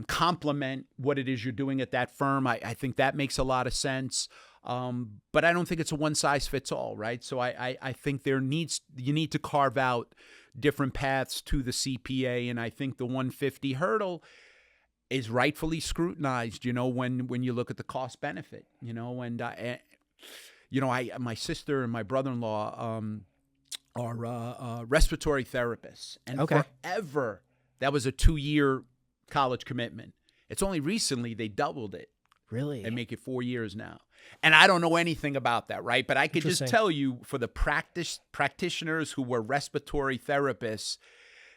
complement what it is you're doing at that firm. I think that makes a lot of sense. But I don't think it's a one size fits all, right? So I think you need to carve out different paths to the CPA, and I think the 150 hurdle is rightfully scrutinized, when you look at the cost benefit, and my sister and my brother-in-law are respiratory therapists, and forever that was a 2-year college commitment. It's only recently they doubled it. Really? And make it 4 years now. And I don't know anything about that, right? But I could just tell you, for the practitioners who were respiratory therapists,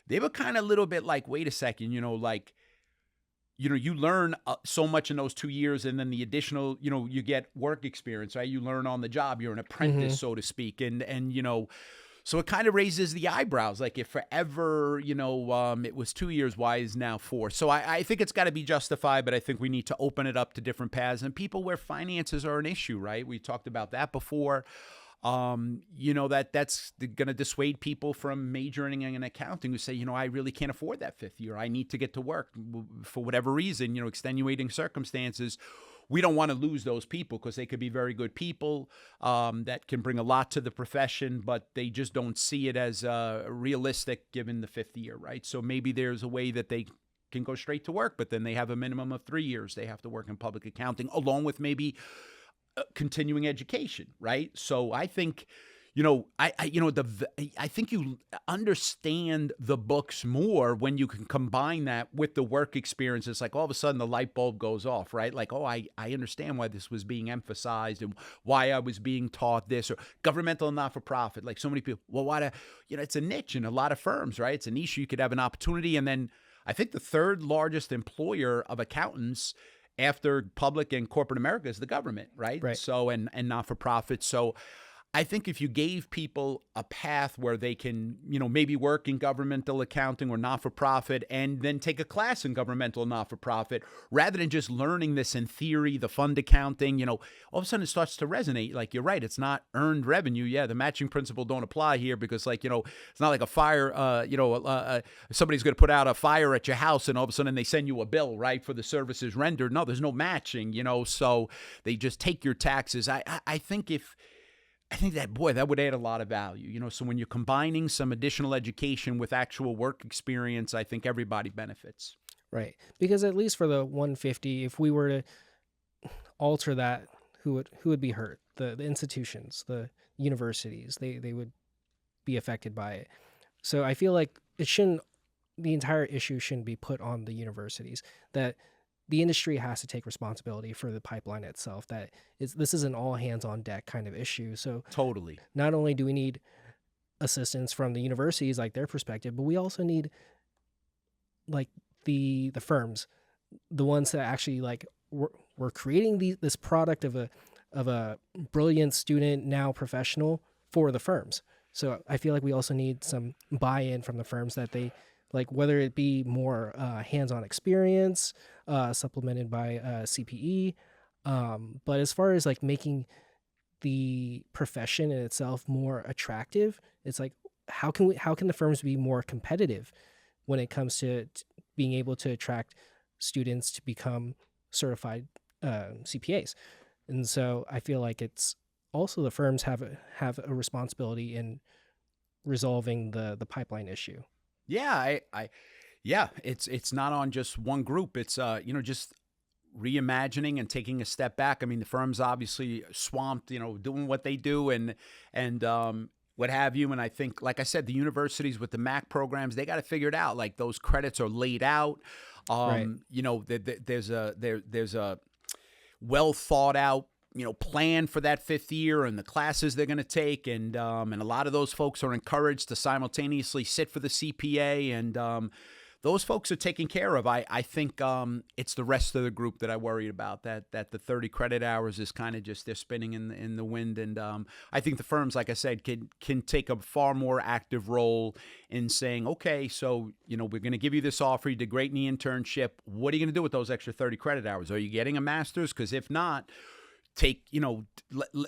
they were kind of a little bit like, wait a second, you learn so much in those 2 years, and then the additional, you get work experience, right? You learn on the job. You're an apprentice, so to speak. And so it kind of raises the eyebrows. Like, if forever, it was 2 years, why is now 4? So I think it's got to be justified, but I think we need to open it up to different paths and people where finances are an issue, right? We talked about that before. That's going to dissuade people from majoring in accounting who say, I really can't afford that 5th year. I need to get to work for whatever reason, extenuating circumstances. We don't want to lose those people because they could be very good people that can bring a lot to the profession, but they just don't see it as realistic given the 5th year, right? So maybe there's a way that they can go straight to work, but then they have a minimum of 3 years they have to work in public accounting, along with maybe continuing education, right? So I think, I think you understand the books more when you can combine that with the work experience. It's like all of a sudden the light bulb goes off, right? Like, oh, I understand why this was being emphasized and why I was being taught this, or governmental and not-for-profit. Like, so many people, well, it's a niche in a lot of firms, right? It's a niche. You could have an opportunity. And then I think the third largest employer of accountants after public and corporate America is the government, right? So, and not-for-profit. So I think if you gave people a path where they can, maybe work in governmental accounting or not-for-profit and then take a class in governmental not-for-profit, rather than just learning this in theory, the fund accounting, all of a sudden it starts to resonate. Like, you're right, it's not earned revenue. Yeah, the matching principle don't apply here because, it's not like a fire, somebody's going to put out a fire at your house and all of a sudden they send you a bill, right, for the services rendered. No, there's no matching, so they just take your taxes. I think that would add a lot of value, so when you're combining some additional education with actual work experience, I think everybody benefits. Right. Because at least for the 150, if we were to alter that, who would be hurt? The institutions, the universities, they would be affected by it. So I feel like the entire issue shouldn't be put on the universities, that the industry has to take responsibility for the pipeline itself. This is an all hands on deck kind of issue. So totally, not only do we need assistance from the universities, like their perspective, but we also need like the firms, the ones that actually like we're creating this product of a brilliant student, now professional, for the firms. So I feel like we also need some buy-in from the firms, that they, like, whether it be more hands-on experience, supplemented by CPE. But as far as like making the profession in itself more attractive, it's like, how can the firms be more competitive when it comes to being able to attract students to become certified CPAs? And so I feel like it's also the firms have a responsibility in resolving the pipeline issue. Yeah, it's not on just one group. It's just reimagining and taking a step back. I mean, the firm's obviously swamped, doing what they do and what have you. And I think, like I said, the universities with the MAC programs, they got to figure it out. Like, those credits are laid out. Right. There's a well thought out plan for that 5th year and the classes they're going to take. And a lot of those folks are encouraged to simultaneously sit for the CPA, and those folks are taken care of. I think it's the rest of the group that I worry about, that the 30 credit hours is kind of just, they're spinning in the wind. And I think the firms, like I said, can take a far more active role in saying, okay, so, we're going to give you this offer. You did great in the internship. What are you going to do with those extra 30 credit hours? Are you getting a master's? Because if not, take,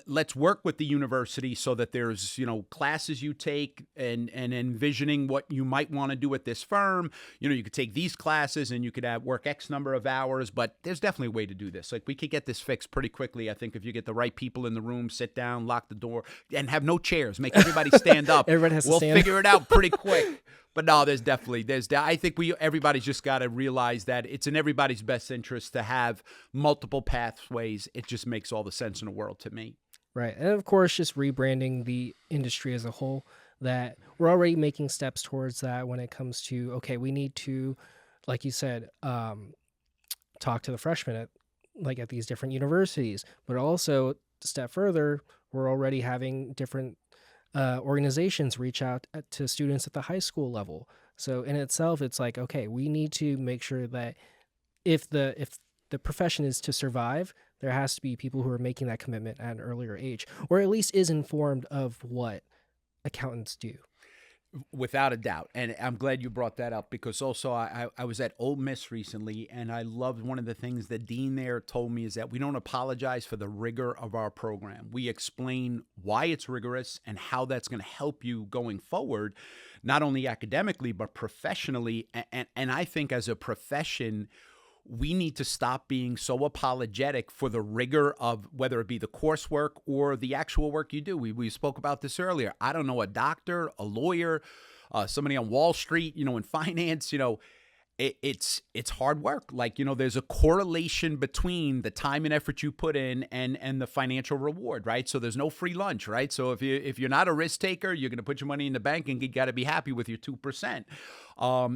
let's work with the university so that there's, classes you take and envisioning what you might want to do at this firm. You could take these classes and you could work X number of hours, but there's definitely a way to do this. Like, we could get this fixed pretty quickly. I think if you get the right people in the room, sit down, lock the door, and have no chairs, make everybody stand up. Everybody has to we'll stand. figure it out pretty quick. But no, I think everybody's just got to realize that it's in everybody's best interest to have multiple pathways. It just makes all the sense in the world to me. Right. And of course, just rebranding the industry as a whole, that we're already making steps towards that when it comes to, okay, we need to, like you said, talk to the freshmen at these different universities, but also a step further, we're already having different organizations reach out to students at the high school level. So in itself, it's like, okay, we need to make sure that if the profession is to survive, there has to be people who are making that commitment at an earlier age, or at least is informed of what accountants do. Without a doubt. And I'm glad you brought that up, because also I was at Ole Miss recently, and I loved one of the things the dean there told me is that we don't apologize for the rigor of our program. We explain why it's rigorous and how that's going to help you going forward, not only academically, but professionally. And I think as a profession, we need to stop being so apologetic for the rigor of whether it be the coursework or the actual work you do. We spoke about this earlier. I don't know, a doctor, a lawyer, somebody on Wall Street, in finance, it's hard work. Like, there's a correlation between the time and effort you put in and the financial reward, right? So there's no free lunch, right? So if you're not a risk taker, you're going to put your money in the bank and you got to be happy with your 2%.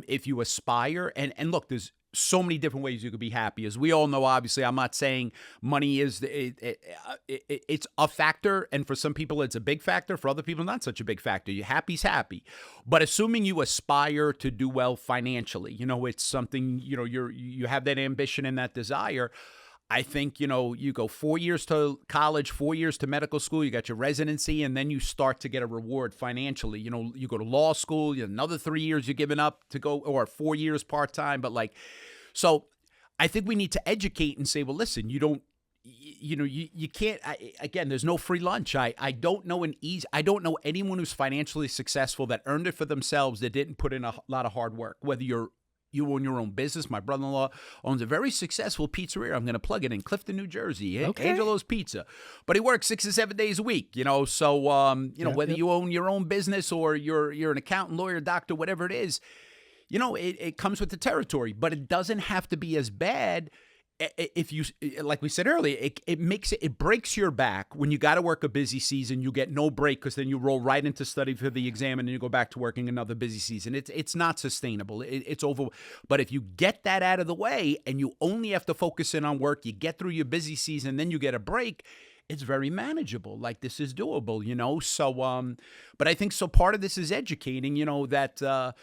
If you aspire, and look, there's so many different ways you could be happy. As we all know, obviously, I'm not saying money is it's a factor, and for some people it's a big factor. For other people, not such a big factor. You're happy's happy, but assuming you aspire to do well financially, it's something you have that ambition and that desire. I think, you go 4 years to college, 4 years to medical school, you got your residency, and then you start to get a reward financially. You go to law school, another 3 years you're giving up to go, or 4 years part-time. But so I think we need to educate and say, well, listen, you can't, again, there's no free lunch. I don't know I don't know anyone who's financially successful that earned it for themselves that didn't put in a lot of hard work, whether you own your own business. My brother-in-law owns a very successful pizzeria. I'm going to plug it in Clifton, New Jersey. Okay. Angelo's Pizza. But he works 6 to 7 days a week, So, whether you own your own business or you're an accountant, lawyer, doctor, whatever it is, it comes with the territory. But it doesn't have to be as bad. If you, like we said earlier, it breaks your back when you got to work a busy season. You get no break because then you roll right into study for the exam and then you go back to working another busy season. It's not sustainable. It's over. But if you get that out of the way and you only have to focus in on work, you get through your busy season, then you get a break. It's very manageable. Like, this is doable, So, but I think so. Part of this is educating, that.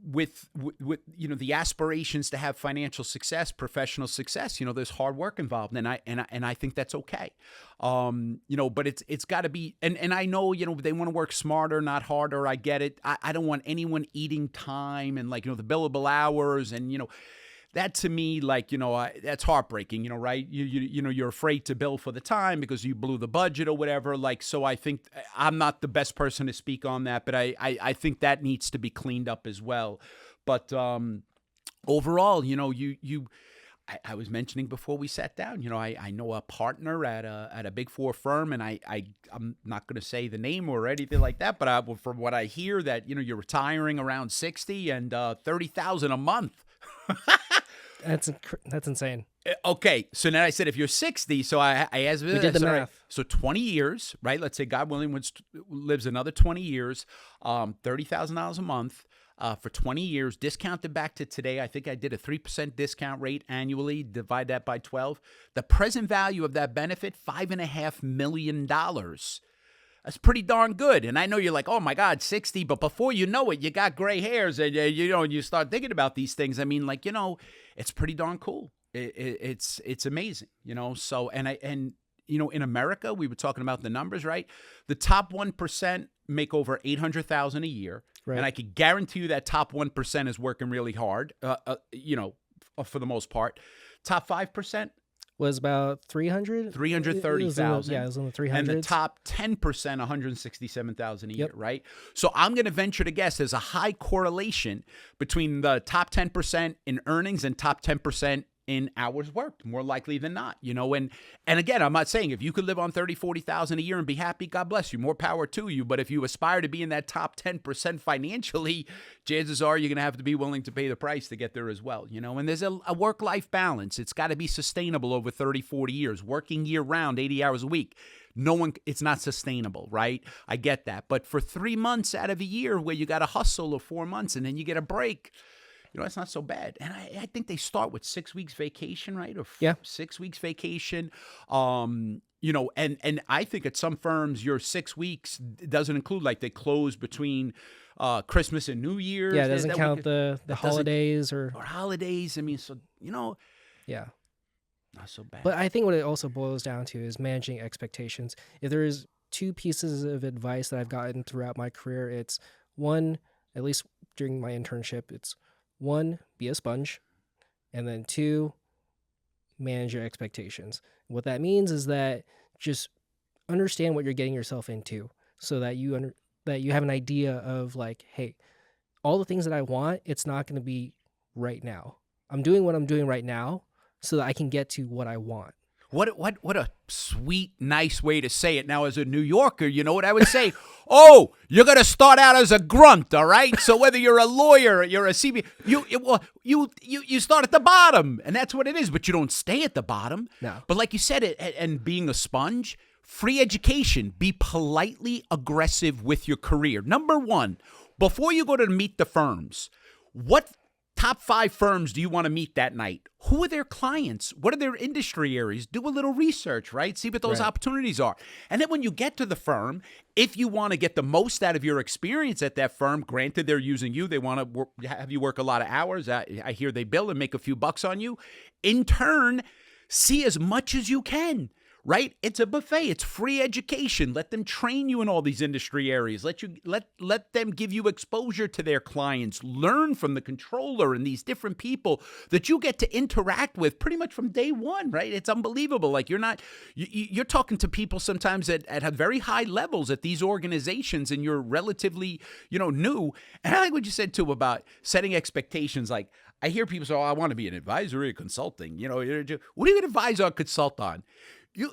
With the aspirations to have financial success, professional success, there's hard work involved, and I think that's okay. But it's got to be, and I know, they want to work smarter, not harder. I get it. I don't want anyone eating time and the billable hours and that to me, that's heartbreaking, right? You're afraid to bill for the time because you blew the budget or whatever. So I think I'm not the best person to speak on that, but I think that needs to be cleaned up as well. But overall, I was mentioning before we sat down, I know a partner at a Big Four firm, and I'm not going to say the name or anything like that, but from what I hear that, you're retiring around 60 and $30,000 a month. That's insane. Okay, so then I said, if you're 60, so I asked, we did the math. So 20 years, right? Let's say God willing lives another 20 years, $30,000 a month for 20 years, discounted back to today. I think I did a 3% discount rate annually. Divide that by 12. The present value of that benefit, $5.5 million. That's pretty darn good. And I know you're like, oh my God, 60. But before you know it, you got gray hairs and, you start thinking about these things. I mean, it's pretty darn cool. It's amazing, So, in America, we were talking about the numbers, right? The top 1% make over $800,000 a year. Right. And I could guarantee you that top 1% is working really hard, for the most part. Top 5%, was about 300. 330,000. Yeah, it was in the 300s. And the top 10%, 167,000 a year, Yep. right? So I'm going to venture to guess there's a high correlation between the top 10% in earnings and top 10% in hours worked, more likely than not, and again, I'm not saying if you could live on 30, 40,000 a year and be happy, God bless you, more power to you. But if you aspire to be in that top 10% financially, chances are you're going to have to be willing to pay the price to get there as well, and there's a work-life balance. It's got to be sustainable over 30, 40 years, working year round, 80 hours a week. It's not sustainable, right? I get that. But for 3 months out of a year where you got to hustle, or 4 months, and then you get a break, that's not so bad. And I think they start with 6 weeks vacation, right? Or 6 weeks vacation. And I think at some firms, your 6 weeks doesn't include, like, they close between Christmas and New Year's. Yeah, it doesn't count the holidays or holidays. I mean, so, yeah. Not so bad. But I think what it also boils down to is managing expectations. If there is 2 pieces of advice that I've gotten throughout my career, it's one, at least during my internship, it's 1, be a sponge, and then 2, manage your expectations. What that means is that just understand what you're getting yourself into, so that you have an idea of, like, hey, all the things that I want, it's not going to be right now. I'm doing what I'm doing right now so that I can get to what I want. What a sweet, nice way to say it. Now, as a New Yorker, you know what I would say? Oh, you're going to start out as a grunt, all right? So whether you're a lawyer, you're a CB, you start at the bottom, and that's what it is. But you don't stay at the bottom. No. But like you said, and being a sponge, free education, be politely aggressive with your career. Number 1, before you go to meet the firms, what top 5 firms do you want to meet that night? Who are their clients? What are their industry areas? Do a little research, right? See what those opportunities are. And then when you get to the firm, if you want to get the most out of your experience at that firm, granted they're using you, they want to have you work a lot of hours. I hear they bill and make a few bucks on you. In turn, see as much as you can. Right? It's a buffet. It's free education. Let them train you in all these industry areas. Let them give you exposure to their clients. Learn from the controller and these different people that you get to interact with pretty much from day one, right? It's unbelievable. Like, you're talking to people sometimes at very high levels at these organizations, and you're relatively, new. And I like what you said too about setting expectations. Like, I hear people say, "Oh, I want to be an advisory or consulting." What are you going to advise or consult on?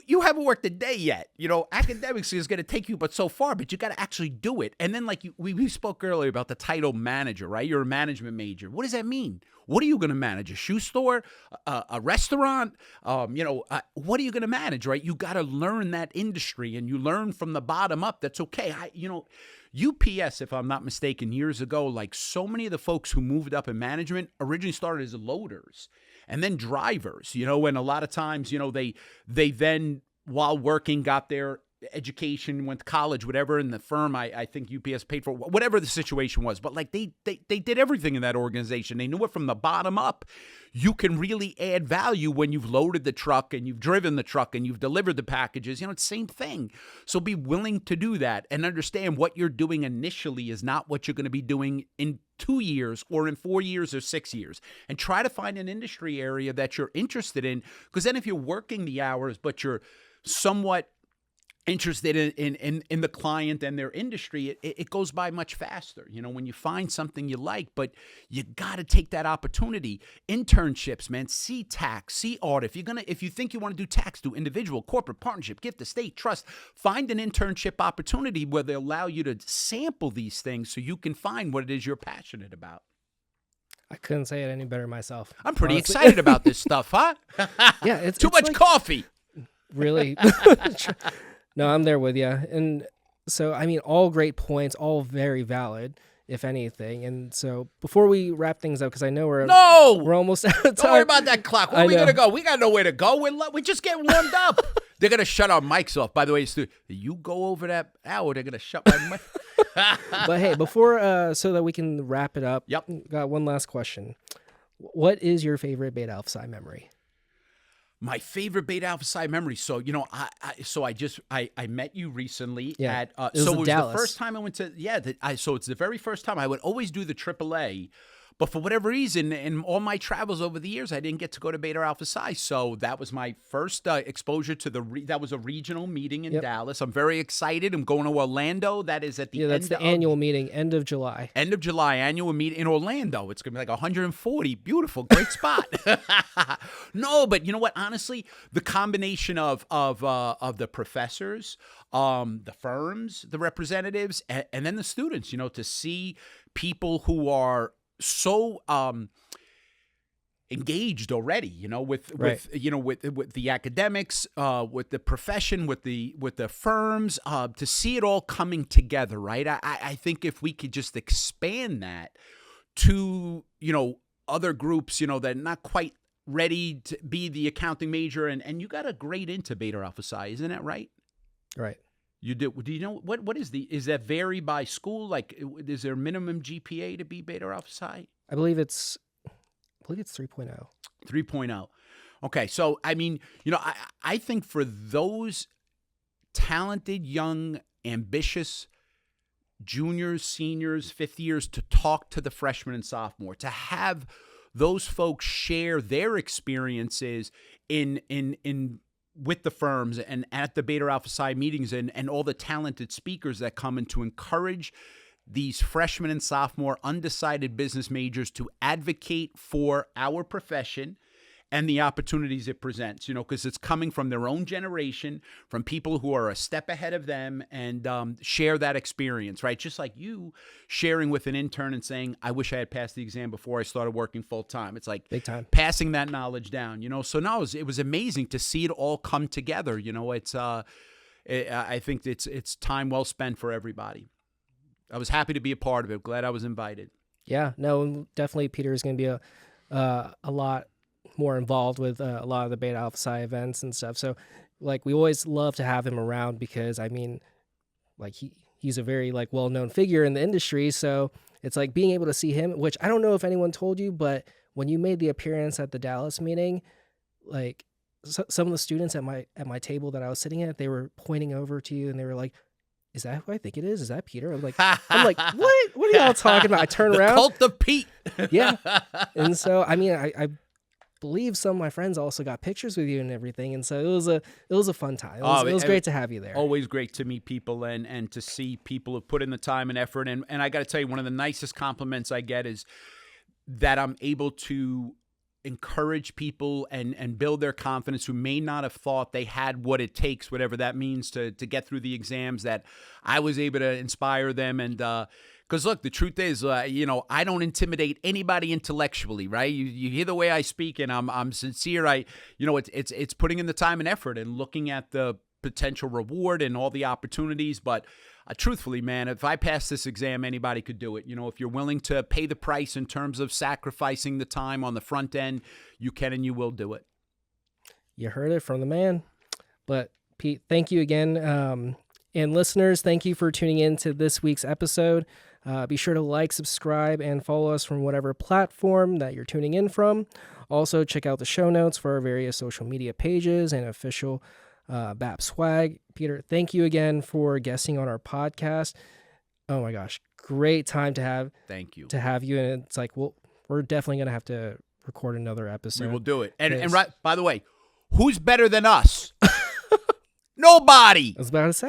You haven't worked a day yet. Academics is going to take you but so far, but you got to actually do it. And then, like, we spoke earlier about the title manager, right? You're a management major. What does that mean? What are you going to manage? A shoe store? A restaurant? What are you going to manage, right? You got to learn that industry, and you learn from the bottom up. That's okay. UPS, if I'm not mistaken, years ago, like so many of the folks who moved up in management originally started as loaders. And then drivers, and a lot of times, they then, while working, got their education, went to college, whatever, in the firm, I think UPS paid for whatever the situation was. But like they did everything in that organization. They knew it from the bottom up. You can really add value when you've loaded the truck and you've driven the truck and you've delivered the packages. It's the same thing. So be willing to do that and understand what you're doing initially is not what you're going to be doing in 2 years or in 4 years or 6 years. And try to find an industry area that you're interested in, because then if you're working the hours but you're somewhat interested in the client and their industry, it goes by much faster, when you find something you like. But you got to take that opportunity. Internships, man, see tax, see audit. If you think you want to do tax, do individual, corporate, partnership, gift, estate, trust. Find an internship opportunity where they allow you to sample these things so you can find what it is you're passionate about. I couldn't say it any better myself. I'm pretty excited about this stuff, huh? Yeah, it's too much coffee. Really. No, I'm there with you. And so, I mean, all great points, all very valid, if anything. And so before we wrap things up, because I know we're almost out of time. Don't worry about that clock. Where are we going to go? We got nowhere to go. We're just getting warmed up. They're going to shut our mics off. By the way, Stu, you go over that hour, they're going to shut my mic. But hey, before, so that we can wrap it up, Yep. Got one last question. What is your favorite Beta Alpha Psi memory? My favorite Beta Alpha Psi memory. So, I met you recently at, it was Dallas. Dallas. The first time I went to, so it's the very first time. I would always do the AAA, But for whatever reason, in all my travels over the years, I didn't get to go to Beta Alpha Psi. So that was my first exposure to that was a regional meeting in Dallas. I'm very excited. I'm going to Orlando. That is at the that's the annual meeting, end of July. End of July, annual meeting in Orlando. It's going to be like 140. Beautiful, great spot. No, but you know what? Honestly, the combination of the professors, the firms, the representatives, and then the students, to see people who are so engaged already, with the academics, with the profession, with the firms, to see it all coming together, right? I think if we could just expand that to other groups, that are not quite ready to be the accounting major, and you got a grade into Beta Alpha Psi, isn't that right? Right. You do. Do you know what is that vary by school? Like, is there a minimum GPA to be Beta Alpha Psi? I believe it's 3.0. 3.0. Okay, so I mean, I think for those talented, young, ambitious juniors, seniors, fifth years to talk to the freshmen and sophomore, to have those folks share their experiences in with the firms and at the Beta Alpha Psi meetings and all the talented speakers that come in to encourage these freshmen and sophomore undecided business majors to advocate for our profession and the opportunities it presents, because it's coming from their own generation, from people who are a step ahead of them, and share that experience, right? Just like you sharing with an intern and saying, I wish I had passed the exam before I started working full time. It's like big time passing that knowledge down, So no, it was amazing to see it all come together. It's I think it's time well spent for everybody. I was happy to be a part of it. Glad I was invited. Yeah, no, definitely Peter is going to be a lot more involved with a lot of the Beta Alpha Psi events and stuff. So like we always love to have him around because I mean, like he's a very like well-known figure in the industry. So it's like being able to see him, which I don't know if anyone told you, but when you made the appearance at the Dallas meeting, like some of the students at my table that I was sitting at, they were pointing over to you and they were like, is that who I think it is? Is that Peter? I'm like, what? What are y'all talking about? I turn around. Cult of Pete. Yeah. And so, I mean, I believe some of my friends also got pictures with you and everything. And so it was a fun time. It was great to have you there. Always great to meet people and to see people who put in the time and effort. And I got to tell you, one of the nicest compliments I get is that I'm able to encourage people and build their confidence who may not have thought they had what it takes, whatever that means, to get through the exams, that I was able to inspire them. And because look, the truth is, I don't intimidate anybody intellectually, right? You hear the way I speak, and I'm sincere. It's putting in the time and effort and looking at the potential reward and all the opportunities. But truthfully, man, if I pass this exam, anybody could do it. If you're willing to pay the price in terms of sacrificing the time on the front end, you can and you will do it. You heard it from the man. But Pete, thank you again. And listeners, thank you for tuning in to this week's episode. Be sure to like, subscribe, and follow us from whatever platform that you're tuning in from. Also, check out the show notes for our various social media pages and official BAP swag. Peter, thank you again for guesting on our podcast. Oh my gosh, great time to have. Thank you. To have you, and it's like, we're definitely gonna have to record another episode. We will do it. And right, by the way, who's better than us? Nobody. I was about to say.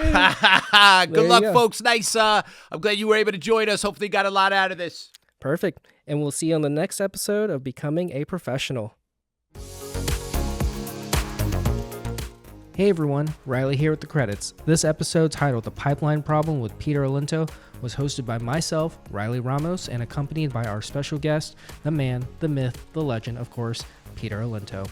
Good luck, folks. Nice. I'm glad you were able to join us. Hopefully, you got a lot out of this. Perfect. And we'll see you on the next episode of Becoming a Professional. Hey everyone, Riley here with the credits. This episode, titled The Pipeline Problem with Peter Olinto, was hosted by myself, Riley Ramos, and accompanied by our special guest, the man, the myth, the legend, of course, Peter Olinto.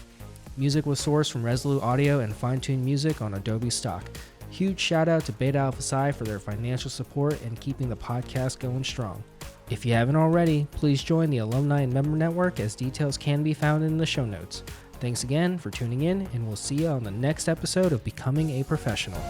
Music was sourced from Resolute Audio and Fine-Tune Music on Adobe Stock. Huge shout out to Beta Alpha Psi for their financial support and keeping the podcast going strong. If you haven't already, please join the Alumni and Member Network, as details can be found in the show notes. Thanks again for tuning in, and we'll see you on the next episode of Becoming a Professional.